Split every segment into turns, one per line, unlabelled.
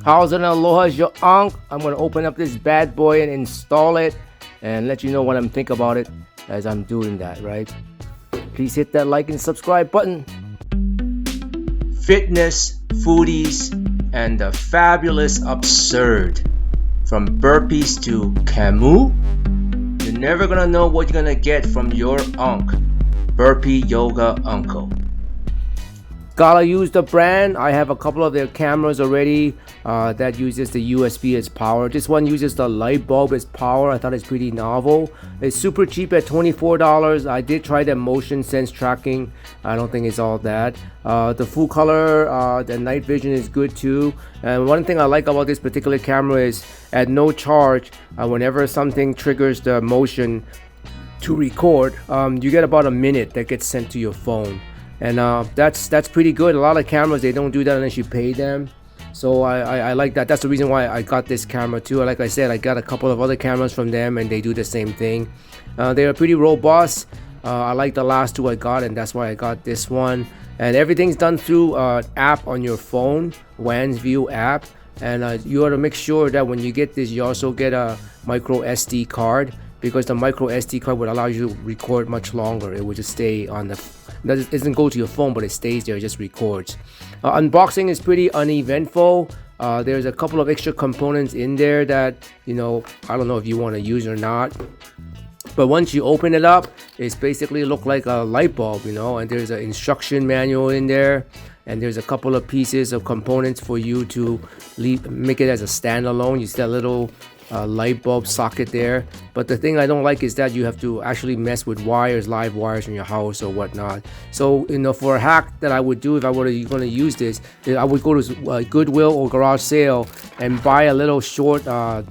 How's it, aloha, your Unc? I'm gonna open up this bad boy and install it and let you know what I'm thinking about it as I'm doing that, right? Please hit that like and subscribe button. Fitness, foodies, and the fabulous absurd. From burpees to Camus, you're never gonna know what you're gonna get from your Unc, Burpee Yoga Uncle. Galayou the brand. I have a couple of their cameras already that uses the USB as power. This one uses the Lightbulb as power. I thought it's pretty novel. It's super cheap at $24. I did try the motion sense tracking. I don't think it's all that. The full color, the night vision is good too. And one thing I like about this particular camera is at no charge, whenever something triggers the motion to record, you get about a minute that gets sent to your phone. And that's pretty good. A lot of cameras, they don't do that unless you pay them. So I like that. That's the reason why I got this camera too. Like I said, I got a couple of other cameras from them and they do the same thing. They are pretty robust. I like the last two I got, and that's why I got this one. And everything's done through app on your phone, Wansview app. And you ought to make sure that when you get this, you also get a micro SD card, because the micro SD card would allow you to record much longer. It would just stay on the, it doesn't go to your phone, but it stays there, it just records. Unboxing is pretty uneventful. There's a couple of extra components in there that, you know, I don't know if you want to use or not. But once you open it up, it's basically look like a light bulb, you know, and there's an instruction manual in there. And there's a couple of pieces of components for you to make it as a standalone. You see that little light bulb socket there. But the thing I don't like is that you have to actually mess with wires, live wires in your house or whatnot. So, you know, for a hack that I would do if I were going to use this, I would go to Goodwill or garage sale and buy a little short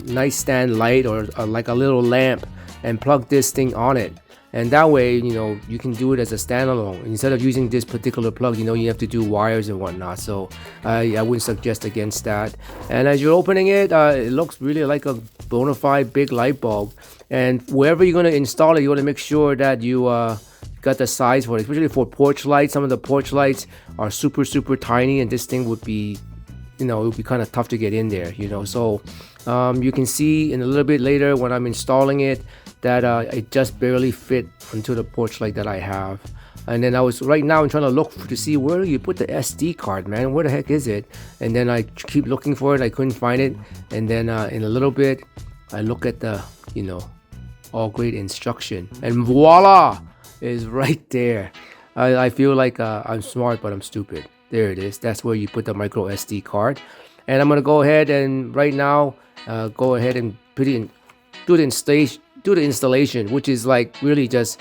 nightstand light or like a little lamp and plug this thing on it. And that way, you know, you can do it as a standalone. Instead of using this particular plug, you know, you have to do wires and whatnot. So I wouldn't suggest against that. And as you're opening it, it looks really like a bona fide big light bulb. And wherever you're going to install it, you want to make sure that you got the size for it, especially for porch lights. Some of the porch lights are super, super tiny, and this thing would be, you know, it would be kind of tough to get in there, you know. So you can see in a little bit later when I'm installing it, that it just barely fit onto the porch light that I have. And then I'm trying to look to see where you put the SD card, man. Where the heck is it? And then I keep looking for it. I couldn't find it. And then in a little bit, I look at the, you know, all great instruction, and voila, is right there. I feel like I'm smart, but I'm stupid. There it is. That's where you put the micro SD card. And I'm gonna go ahead and right now go ahead and put it in, do the installation, which is like really just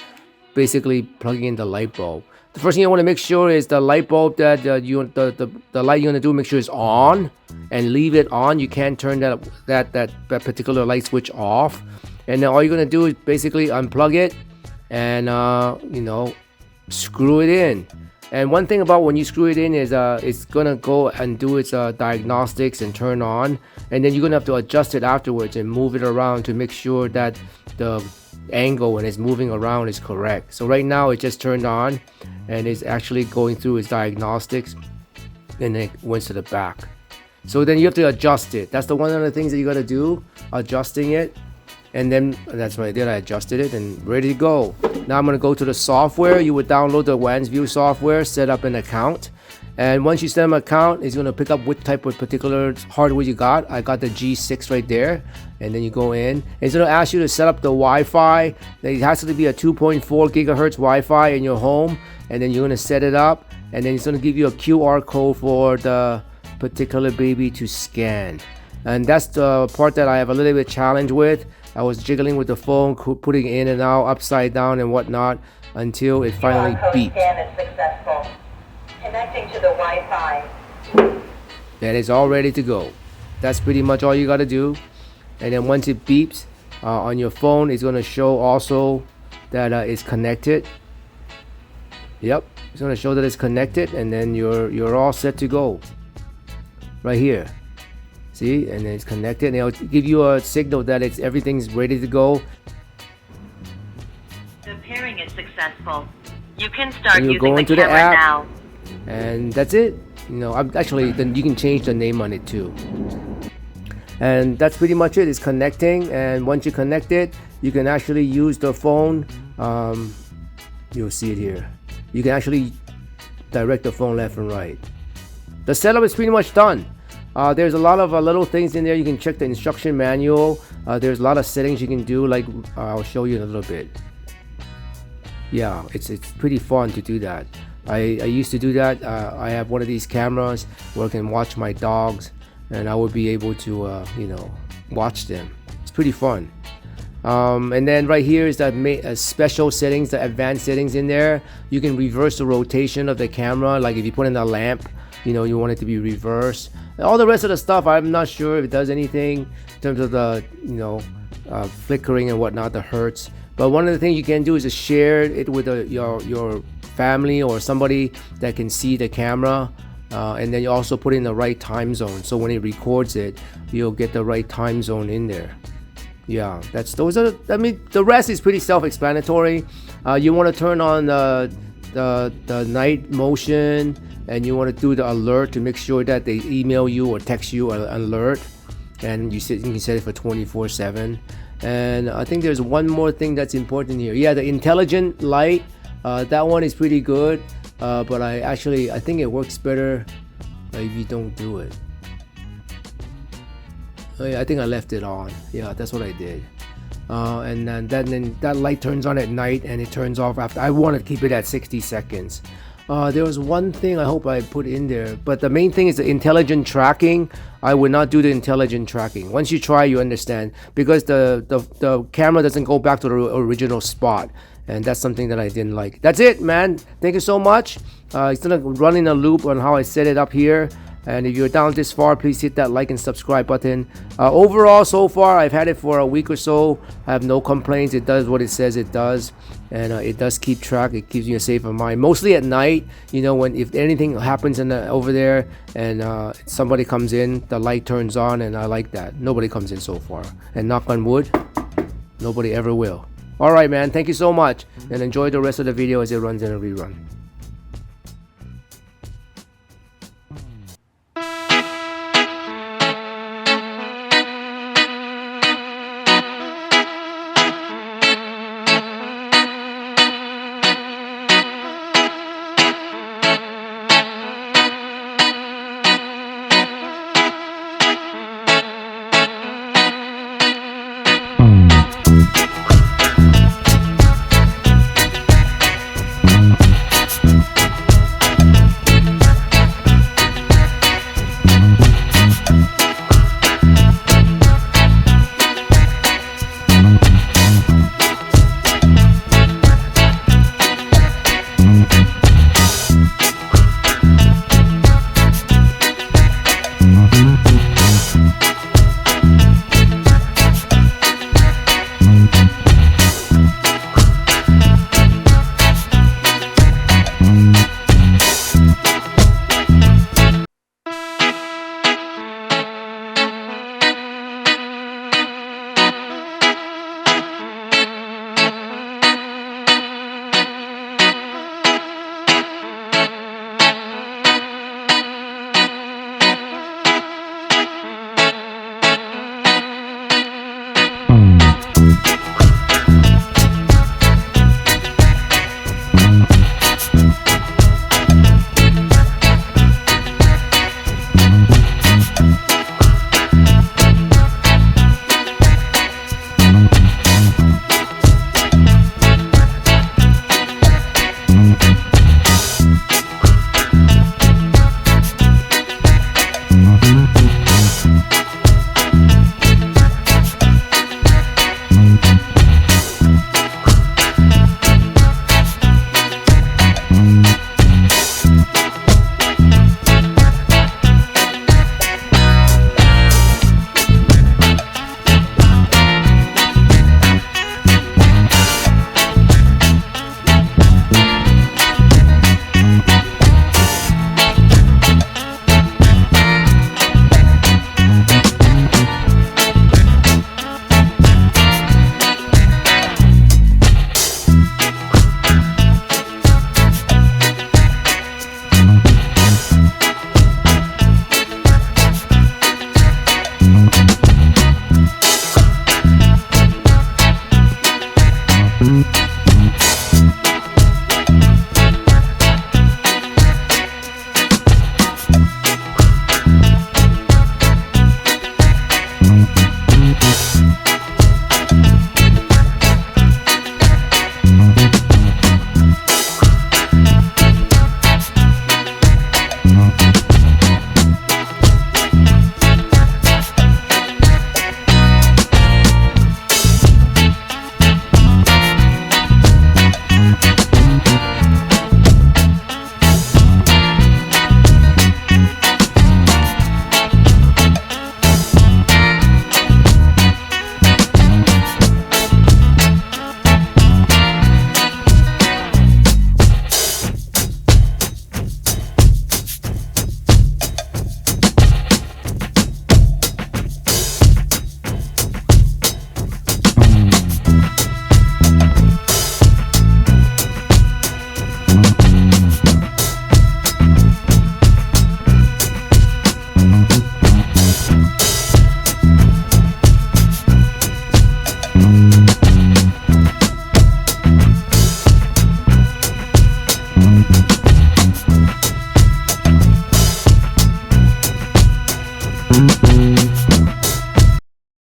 basically plugging in the light bulb. The first thing you want to make sure is the light bulb that the light you're gonna do, make sure it's on, and leave it on. You can't turn that particular light switch off. And then all you're gonna do is basically unplug it and you know, screw it in. And one thing about when you screw it in is it's gonna go and do its diagnostics and turn on, and then you're gonna have to adjust it afterwards and move it around to make sure that the angle when it's moving around is correct. So right now it just turned on and it's actually going through its diagnostics, and then it went to the back. So then you have to adjust it. That's the one of the things that you gotta do, adjusting it. And then that's what I did. I adjusted it and ready to go. Now I'm going to go to the software. You would download the Wansview software, set up an account. And once you set up an account, it's going to pick up what type of particular hardware you got. I got the G6 right there. And then you go in. It's going to ask you to set up the Wi-Fi. It has to be a 2.4 gigahertz Wi-Fi in your home. And then you're going to set it up. And then it's going to give you a QR code for the particular baby to scan. And that's the part that I have a little bit challenge with. I was jiggling with the phone, putting it in and out, upside down and whatnot, until it finally beeped.
Scan is successful. Connecting to the Wi-Fi.
That is all ready to go. That's pretty much all you got to do. And then once it beeps on your phone, it's going to show also that it's connected. Yep, it's going to show that it's connected, and then you're all set to go. Right here. See, and it's connected, and it'll give you a signal that everything's ready to go.
The pairing is successful. You can start
and you
using
go
the
into
camera
the app,
now.
And that's it. You know, actually, then you can change the name on it too. And that's pretty much it. It's connecting, and once you connect it, you can actually use the phone. You'll see it here. You can actually direct the phone left and right. The setup is pretty much done. There's a lot of little things in there. You can check the instruction manual. There's a lot of settings you can do, like I'll show you in a little bit. Yeah, it's pretty fun to do that. I used to do that. I have one of these cameras where I can watch my dogs, and I would be able to you know, watch them. It's pretty fun. And then right here is the special settings, the advanced settings in there. You can reverse the rotation of the camera, like if you put in a lamp, you know, you want it to be reversed. All the rest of the stuff, I'm not sure if it does anything in terms of the, you know, flickering and whatnot, the hertz. But one of the things you can do is to share it with your family or somebody that can see the camera. And then you also put in the right time zone, so when it records it, you'll get the right time zone in there. Yeah, I mean, the rest is pretty self-explanatory. You want to turn on the night motion, and you want to do the alert to make sure that they email you or text you an alert, and you can set it for 24/7. And I think there's one more thing that's important here. Yeah, the intelligent light, that one is pretty good, but I think it works better if you don't do it. Oh, yeah, I think I left it on. Yeah, that's what I did. And then that light turns on at night and it turns off after. I want to keep it at 60 seconds. There was one thing I hope I put in there, but the main thing is the intelligent tracking. I would not do the intelligent tracking. Once you try, you understand, because the camera doesn't go back to the original spot, and that's something that I didn't like. That's it, man. Thank you so much. It's gonna run in a loop on how I set it up here. And if you're down this far, please hit that like and subscribe button. Overall, so far, I've had it for a week or so. I have no complaints. It does what it says it does, and it does keep track. It keeps you a safer mind, mostly at night. You know, if anything happens over there and somebody comes in, the light turns on, and I like that. Nobody comes in so far, and knock on wood, nobody ever will. All right, man. Thank you so much, and enjoy the rest of the video as it runs in a rerun.